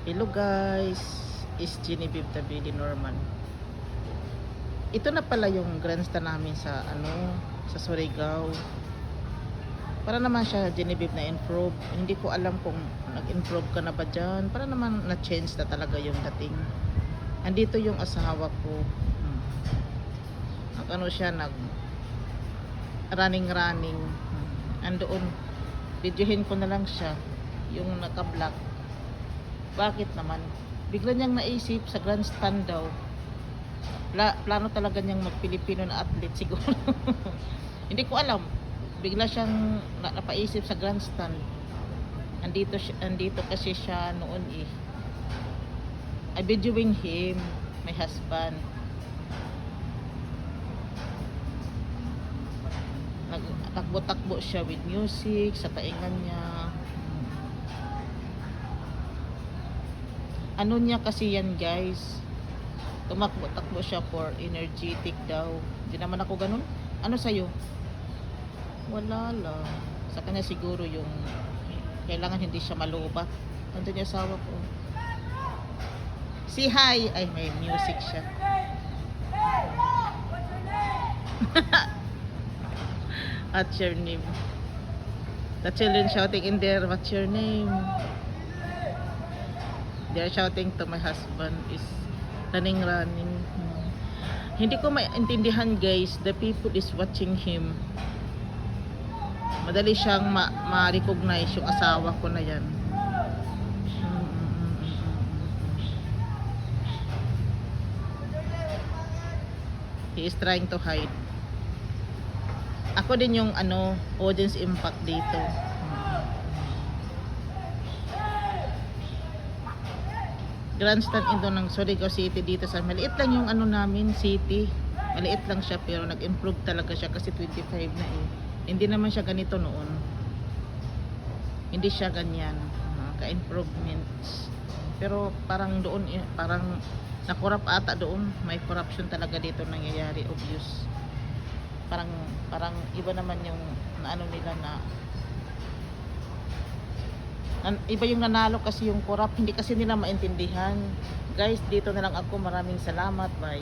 Hello guys, is Genevieve Tabili Norman. Ito na pala yung grandstand namin sa sa Surigao. Para naman siya Genevieve na improve. Hindi ko alam kung nag-improve ka na ba dyan. Para naman na-change na talaga yung dating. Andito yung asawa ko. Siya nag running. Andoon. Videohin ko na lang siya yung naka-block. Bakit naman? Bigla niyang naisip sa grandstand daw. Plano talaga niyang mag-Pilipino na athlete siguro. Hindi ko alam. Bigla siyang napaisip sa grandstand. Andito kasi siya noon eh. I videoing him, my husband. Nagtakbo-takbo siya with music sa taingan niya. Ano niya kasi yan guys, tumakbo-takbo siya for energetic daw. Hindi naman ako ganun. Ano sa'yo? Wala lang. Sa kanya siguro yung kailangan hindi siya malubat. Nandun yung asawa ko. Si hi! Ay, may music siya. What's your name? The children shouting in there, what's your name? They're shouting to my husband is running. Hindi ko maintindihan guys, the people is watching him. Madali siyang ma-recognize yung asawa ko na yan. He is trying to hide. Ako din yung audience impact dito. Grandstand ito ng Surigao City dito sa maliit lang yung namin city. Maliit lang siya pero nag-improve talaga siya kasi 25 na eh. Hindi naman siya ganito noon. Hindi siya ganyan. Ka-improvements. Pero parang doon parang nakorap ata doon. May corruption talaga dito nangyayari, obvious. Parang iba naman yung nila na iba yung nanalo kasi yung corrupt, hindi kasi nila maintindihan. Guys, dito na lang ako. Maraming salamat. Bye.